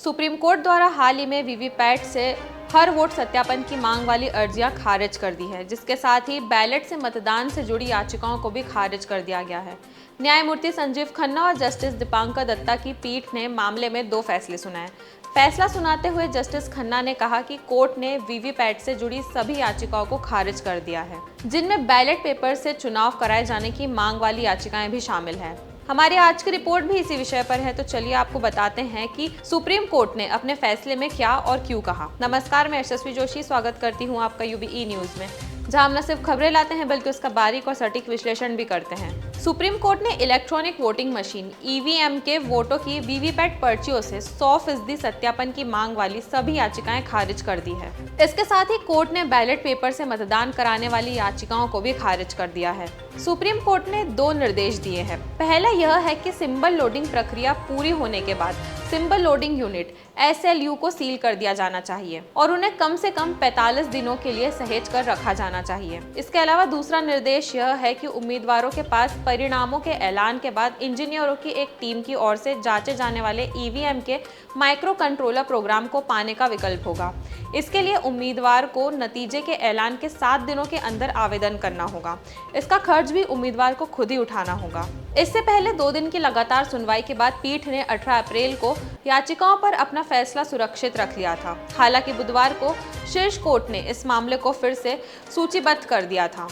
Supreme court द्वारा हाल ही में VVPAT से हर वोट सत्यापन की मांग वाली अर्जियां खारिज कर दी है, जिसके साथ ही बैलेट से मतदान से जुड़ी याचिकाओं को भी खारिज कर दिया गया है। न्यायमूर्ति संजीव खन्ना और जस्टिस दीपांकर दत्ता की पीठ ने मामले में 2 फैसले सुनाए। फैसला सुनाते हुए जस्टिस खन्ना ने कहा कि कोर्ट ने वीवीपैट से जुड़ी सभी याचिकाओं को खारिज कर दिया है, जिनमें बैलेट पेपर से चुनाव कराए जाने की मांग वाली याचिकाएं भी शामिल है। हमारी आज की रिपोर्ट भी इसी विषय पर है, तो चलिए आपको बताते हैं कि सुप्रीम कोर्ट ने अपने फैसले में क्या और क्यों कहा। नमस्कार, मैं यशस्वी जोशी स्वागत करती हूं आपका यूबीई न्यूज में, जहां हम न सिर्फ खबरें लाते हैं बल्कि उसका बारीक और सटीक विश्लेषण भी करते हैं। सुप्रीम कोर्ट ने इलेक्ट्रॉनिक वोटिंग मशीन ईवीएम के वोटों की वीवीपैट पर्चियों से 100% सत्यापन की मांग वाली सभी याचिकाएं खारिज कर दी है। इसके साथ ही कोर्ट ने बैलेट पेपर से मतदान कराने वाली याचिकाओं को भी खारिज कर दिया है। सुप्रीम कोर्ट ने 2 निर्देश दिए हैं। पहला यह है कि सिंबल लोडिंग प्रक्रिया पूरी होने के बाद सिंबल लोडिंग यूनिट SLU को सील कर दिया जाना चाहिए और उन्हें कम से कम 45 दिनों के लिए सहेज कर रखा जाना चाहिए। इसके अलावा दूसरा निर्देश यह है कि उम्मीदवारों के पास परिणामों के ऐलान के बाद इंजीनियरों की एक टीम की ओर से जांचे जाने वाले EVM के माइक्रो कंट्रोलर प्रोग्राम को पाने का विकल्प होगा। इसके लिए उम्मीदवार को नतीजे के ऐलान के 7 दिनों के अंदर आवेदन करना होगा। इसका खर्च भी उम्मीदवार को खुद ही उठाना होगा। इससे पहले 2 दिन की लगातार सुनवाई के बाद पीठ ने 18 अप्रैल को याचिकाओं पर अपना फैसला सुरक्षित रख लिया था। हालांकि बुधवार को शीर्ष कोर्ट ने इस मामले को फिर से सूचीबद्ध कर दिया था।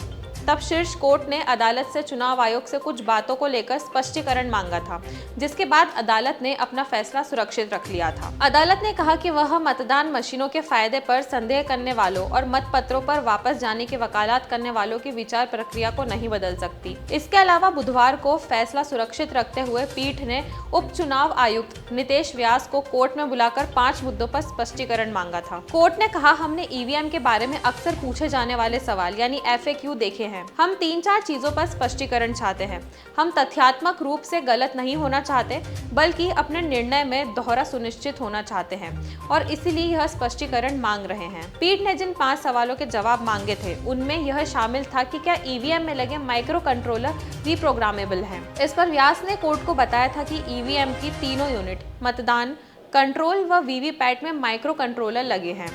तब शीर्ष कोर्ट ने अदालत से चुनाव आयोग से कुछ बातों को लेकर स्पष्टीकरण मांगा था, जिसके बाद अदालत ने अपना फैसला सुरक्षित रख लिया था। अदालत ने कहा कि वह मतदान मशीनों के फायदे पर संदेह करने वालों और मतपत्रों पर वापस जाने की वकालत करने वालों की विचार प्रक्रिया को नहीं बदल सकती। इसके अलावा बुधवार को फैसला सुरक्षित रखते हुए पीठ ने उप चुनाव आयुक्त नितेश व्यास को कोर्ट में बुलाकर 5 मुद्दों पर स्पष्टीकरण मांगा था। कोर्ट ने कहा, हमने EVM के बारे में अक्सर पूछे जाने वाले सवाल यानी FAQ देखे हैं। हम 3-4 चीजों पर स्पष्टीकरण चाहते हैं। हम तथ्यात्मक रूप से गलत नहीं होना चाहते, बल्कि अपने निर्णय में दोहरा सुनिश्चित होना चाहते हैं और इसीलिए यह स्पष्टीकरण मांग रहे हैं। पीठ ने जिन 5 सवालों के जवाब मांगे थे, उनमें यह शामिल था कि क्या EVM में लगे माइक्रो कंट्रोलर रीप्रोग्रामेबल हैं। इस पर व्यास ने कोर्ट को बताया था कि EVM की तीनों यूनिट मतदान, कंट्रोल व वीवीपैट में माइक्रो कंट्रोलर लगे हैं।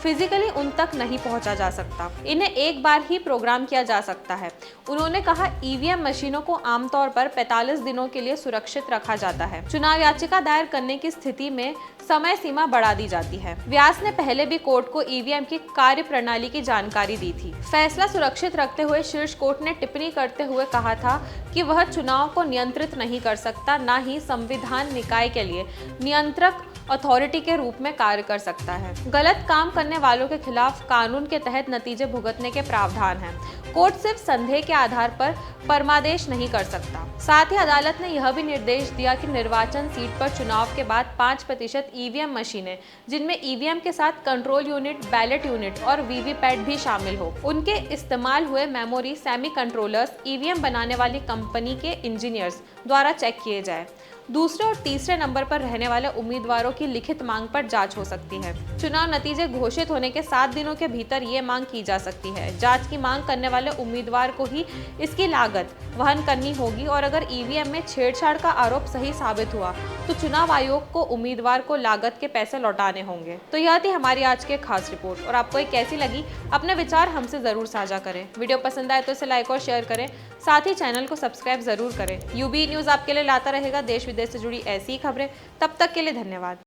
फिजिकली उन तक नहीं पहुंचा जा सकता, इन्हें एक बार ही प्रोग्राम किया जा सकता है। उन्होंने कहा, EVM मशीनों को आमतौर पर 45 दिनों के लिए सुरक्षित रखा जाता है। चुनाव याचिका दायर करने की स्थिति में समय सीमा बढ़ा दी जाती है। व्यास ने पहले भी कोर्ट को EVM की कार्य प्रणाली की जानकारी दी थी। फैसला सुरक्षित रखते हुए शीर्ष कोर्ट ने टिप्पणी करते हुए कहा था कि वह चुनाव को नियंत्रित नहीं कर सकता, न ही संविधान निकाय के लिए नियंत्रक अथॉरिटी के रूप में कार्य कर सकता है। गलत काम करने वालों के खिलाफ कानून के तहत नतीजे भुगतने के प्रावधान हैं। कोर्ट सिर्फ संदेह के आधार पर परमादेश नहीं कर सकता। साथ ही अदालत ने यह भी निर्देश दिया कि निर्वाचन सीट पर चुनाव के बाद 5% EVM मशीनें, जिनमें EVM के साथ कंट्रोल यूनिट, बैलेट यूनिट और वीवीपैट भी शामिल हो, उनके इस्तेमाल हुए मेमोरी सेमी कंट्रोलर्स EVM बनाने वाली कंपनी के इंजीनियर्स द्वारा चेक किए जाए। दूसरे और तीसरे नंबर पर रहने वाले उम्मीदवारों की लिखित मांग पर जांच हो सकती है। चुनाव नतीजे घोषित होने के 7 दिनों के भीतर ये मांग की जा सकती है। जांच की मांग करने वाले उम्मीदवार को ही इसकी लागत वहन करनी होगी और अगर EVM में छेड़छाड़ का आरोप सही साबित हुआ तो चुनाव आयोग को उम्मीदवार को लागत के पैसे लौटाने होंगे। तो यह थी हमारी आज की खास रिपोर्ट और आपको ये कैसी लगी, अपने विचार हमसे जरूर साझा करें। वीडियो पसंद आए तो इसे लाइक और शेयर करें, साथ ही चैनल को सब्सक्राइब जरूर करें। यूबीई न्यूज आपके लिए लाता रहेगा देश विदेश से जुड़ी ऐसी खबरें। तब तक के लिए धन्यवाद।